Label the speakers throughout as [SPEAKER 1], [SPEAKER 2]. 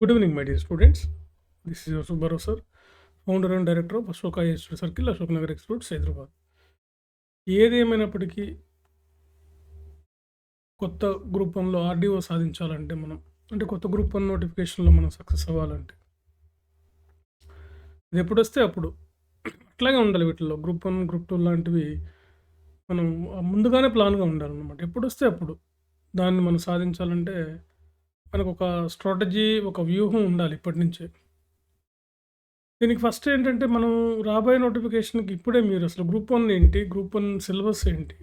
[SPEAKER 1] Good evening, my dear students. This is your Subbarao sir, founder and director of Ashoka Institute Circle, Ashok Nagar Institute, Hyderabad. ఏది ఏమైనప్పటికీ కొత్త group వన్లో RDO సాధించాలంటే అంటే కొత్త group one నోటిఫికేషన్లో మనం సక్సెస్ అవ్వాలంటే ఇది ఎప్పుడు వస్తే అప్పుడు అట్లాగే ఉండాలి. వీటిల్లో గ్రూప్ వన్, గ్రూప్ టూ లాంటివి మనం ముందుగానే ప్లాన్గా ఉండాలన్నమాట. ఎప్పుడు వస్తే అప్పుడు దాన్ని మనం సాధించాలంటే మనకు ఒక స్ట్రాటజీ, ఒక వ్యూహం ఉండాలి ఇప్పటి నుంచే. దీనికి ఫస్ట్ ఏంటంటే మనం రాబోయే నోటిఫికేషన్కి ఇప్పుడే మీరు అసలు గ్రూప్ వన్ ఏంటి, గ్రూప్ వన్ సిలబస్ ఏంటి,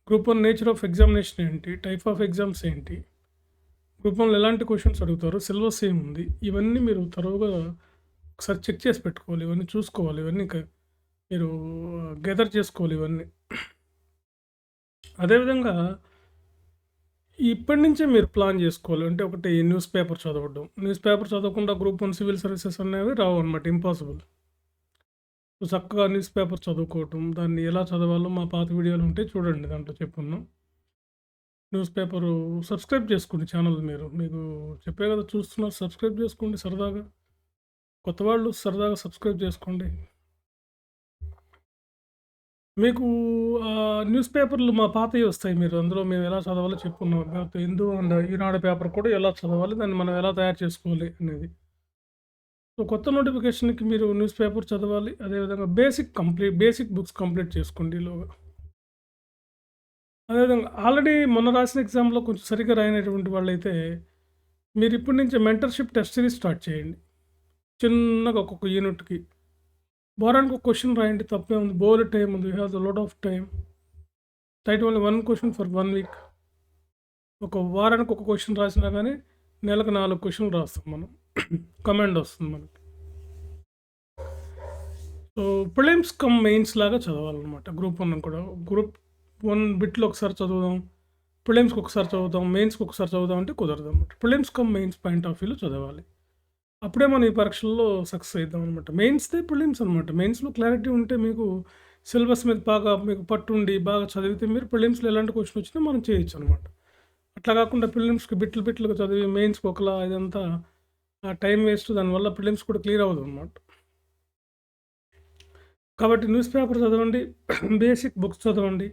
[SPEAKER 1] group one nature of examination ఏంటి, టైప్ ఆఫ్ ఎగ్జామ్స్ ఏంటి, గ్రూప్ వన్లో ఎలాంటి క్వశ్చన్స్ అడుగుతారు, సిలబస్ ఏముంది, ఇవన్నీ మీరు తరువుగా ఒకసారి చెక్ చేసి పెట్టుకోవాలి. ఇవన్నీ చూసుకోవాలి. ఇవన్నీ మీరు గెదర్ చేసుకోవాలి ఇవన్నీ. అదేవిధంగా ఇప్పటి నుంచే మీరు ప్లాన్ చేసుకోవాలి. అంటే ఒకటి న్యూస్ పేపర్ చదవడం. న్యూస్ పేపర్ చదవకుండా గ్రూప్ వన్ సివిల్ సర్వీసెస్ అనేవి రావు అనమాట. ఇంపాసిబుల్. సో చక్కగా న్యూస్ పేపర్ చదువుకోవటం, దాన్ని ఎలా చదవాలో మా పాత వీడియోలు ఉంటే చూడండి, దాంట్లో చెప్పున్నాం. న్యూస్ పేపరు సబ్స్క్రైబ్ చేసుకోండి ఛానల్. మీకు చెప్పే కదా చూస్తున్నారు, సబ్స్క్రైబ్ చేసుకోండి సరదాగా. కొత్త వాళ్ళు సరదాగా సబ్స్క్రైబ్ చేసుకోండి. మీకు న్యూస్ పేపర్లు మా పాతవి వస్తాయి. మీరు అందులో మేము ఎలా చదవాలో చెప్పుకున్నాం. హిందూ అండ్ ఈనాడు పేపర్ కూడా ఎలా చదవాలి, దాన్ని మనం ఎలా తయారు చేసుకోవాలి అనేది. సో కొత్త నోటిఫికేషన్కి మీరు న్యూస్ పేపర్ చదవాలి. అదేవిధంగా బేసిక్ బుక్స్ కంప్లీట్ చేసుకోండి ఈలోగా. అదేవిధంగా ఆల్రెడీ మొన్న రాసిన ఎగ్జామ్లో కొంచెం సరిగ్గా రాయినటువంటి వాళ్ళైతే మీరు ఇప్పటి నుంచే మెంటర్షిప్ టెస్ట్ సిరీస్ స్టార్ట్ చేయండి. చిన్నగా ఒక్కొక్క యూనిట్కి వారానికి ఒక క్వశ్చన్ రాయండి. తప్పే ఉంది. బోలెడ్ టైం ఉంది. You have the lot of time. Tight only 1 question for 1 week. ఒక వారానికి ఒక క్వశ్చన్ రాసినా కానీ నెలకు 4 క్వశ్చన్లు రాస్తాం మనం. కమాండ్ వస్తుంది మనకి. సో ప్రిలిమ్స్ కమ్ మెయిన్స్ లాగా చదవాలన్నమాట. గ్రూప్ వన్ కూడా గ్రూప్ వన్ బిట్లో ఒకసారి చదువుదాం, ప్రిలిమ్స్కి ఒకసారి చదువుదాం, మెయిన్స్కి ఒకసారి చదువుదాం అంటే కుదరదు అనమాట. Prelims come mains point of వ్యూలో చదవాలి. అప్పుడే మనం ఈ పరీక్షల్లో సక్సెస్ అవుతాం అనమాట. మెయిన్స్దే ప్రిలిమ్స్ అనమాట. మెయిన్స్లో క్లారిటీ ఉంటే మీకు సిలబస్ మీద బాగా మీకు పట్టుండి బాగా చదివితే మీరు ప్రిలిమ్స్లో ఎలాంటి క్వశ్చన్ వచ్చినా మనం చేయొచ్చు అనమాట. అట్లా కాకుండా ప్రిలిమ్స్కి బిట్లుగా చదివి మెయిన్స్కి ఒకలా ఇదంతా టైం వేస్ట్. దానివల్ల ప్రిలిమ్స్ కూడా క్లియర్ అవ్వదు అనమాట. కాబట్టి న్యూస్ పేపర్ చదవండి, బేసిక్ బుక్స్ చదవండి,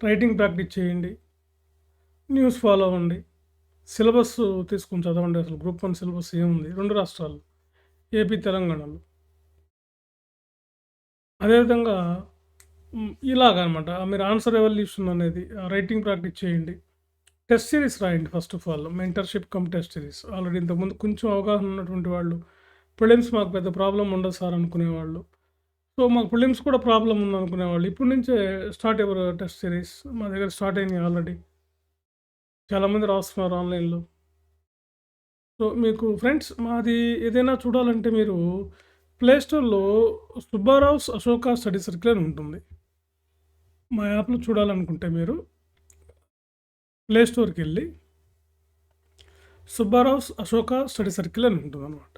[SPEAKER 1] రైటింగ్ ప్రాక్టీస్ చేయండి, న్యూస్ ఫాలో అవ్వండి, సిలబస్ తీసుకుని చదవండి. అసలు గ్రూప్ వన్ సిలబస్ ఏముంది 2 రాష్ట్రాలు, ఏపీ, తెలంగాణలో. అదేవిధంగా ఇలాగనమాట మీరు ఆన్సర్ ఎవల్యూషన్ అనేది రైటింగ్ ప్రాక్టీస్ చేయండి. టెస్ట్ సిరీస్ రాయండి first of all. Mentorship come test series. Already ఇంతకుముందు కొంచెం అవగాహన ఉన్నటువంటి వాళ్ళు, ప్రిలిమ్స్ మాకు పెద్ద ప్రాబ్లం ఉండదు సార్ అనుకునేవాళ్ళు, సో మాకు ప్రిలిమ్స్ కూడా ప్రాబ్లం ఉంది అనుకునేవాళ్ళు, ఇప్పటి నుంచే స్టార్ట్ అయ్యారు టెస్ట్ సిరీస్. మా దగ్గర స్టార్ట్ అయినాయి ఆల్రెడీ. చాలామంది రాస్తున్నారు ఆన్లైన్లో. సో మీకు ఫ్రెండ్స్ మాది ఏదైనా చూడాలంటే మీరు ప్లేస్టోర్లో సుబ్బారావుస్ అశోక స్టడీ సర్కిల్ అని ఉంటుంది. మా యాప్లో చూడాలనుకుంటే మీరు ప్లేస్టోర్కి వెళ్ళి సుబ్బారావుస్ అశోక స్టడీ సర్కిల్ అని ఉంటుంది అనమాట.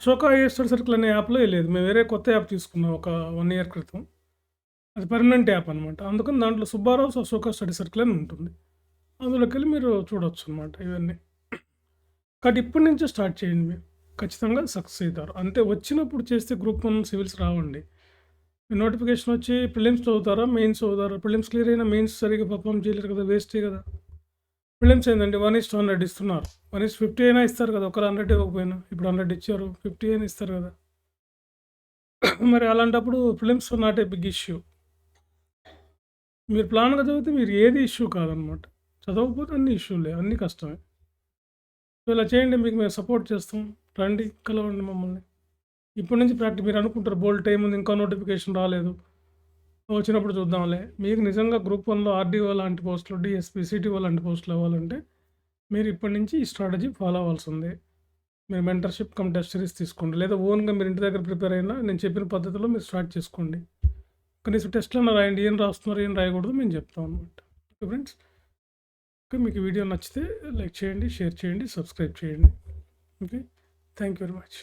[SPEAKER 1] అశోక స్టడీ సర్కిల్ అనే యాప్లో లేదు. మేము వేరే కొత్త యాప్ తీసుకున్నాం ఒక 1 ఇయర్ క్రితం. అది పర్మనెంట్ యాప్ అనమాట. అందుకని దాంట్లో సుబ్బారావుస్ అశోక స్టడీ సర్కిల్ అని ఉంటుంది. అందులోకి వెళ్ళి మీరు చూడవచ్చు అనమాట ఇవన్నీ. కాబట్టి ఇప్పటి నుంచే స్టార్ట్ చేయండి. మీరు ఖచ్చితంగా సక్సెస్ అవుతారు. అంతే వచ్చినప్పుడు చేస్తే గ్రూప్ వన్ సివిల్స్ రావండి. నోటిఫికేషన్ వచ్చి ప్రిలిమ్స్ చదువుతారా, మెయిన్స్ చదువుతారా? ప్రిలిమ్స్ క్లియర్ అయినా మెయిన్స్ సరిగ్గా పర్ఫామ్ చేయలేరు కదా, వేస్టే కదా. ప్రిలిమ్స్ ఏంటంటే 1:100 ఇస్తున్నారు. 1:50 అయినా ఇస్తారు కదా. ఒకరు 100 ఇవ్వకపోయినా ఇప్పుడు 100 ఇచ్చారు, 50 అయినా ఇస్తారు కదా. మరి అలాంటప్పుడు prelims not a big issue. మీరు ప్లాన్గా చదివితే మీరు ఏది ఇష్యూ కాదనమాట. చదవకపోతే అన్ని ఇష్యూలే, అన్నీ కష్టమే. సో ఇలా చేయండి, మీకు మేము సపోర్ట్ చేస్తాం. రండి, కలవండి మమ్మల్ని. ఇప్పటి నుంచి ప్రాక్టీస్. మీరు అనుకుంటారు బోల్డ్ టైం ఉంది, ఇంకా నోటిఫికేషన్ రాలేదు, వచ్చినప్పుడు చూద్దాంలే. మీకు నిజంగా గ్రూప్ వన్లో ఆర్డీఓ లాంటి పోస్టులు, డిఎస్పీ, సిటీఓ లాంటి పోస్టులు అవ్వాలంటే మీరు ఇప్పటి నుంచి ఈ స్ట్రాటజీ ఫాలో అవ్వాల్సి ఉంది. మీరు మెంటర్షిప్ కమ్ టెస్ట్ సిరీస్ తీసుకోండి, లేదా ఓన్గా మీరు ఇంటి దగ్గర ప్రిపేర్ అయినా నేను చెప్పిన పద్ధతిలో మీరు స్టార్ట్ చేసుకోండి. కనీసం టెస్ట్లన్నా రాయండి. ఏం రాస్తున్నారు, ఏం రాయకూడదు మేము చెప్తాం అనమాట. Okay friends, okay. మీకు వీడియో నచ్చితే లైక్ చేయండి, షేర్ చేయండి, సబ్స్క్రైబ్ చేయండి. Okay, thank you very much.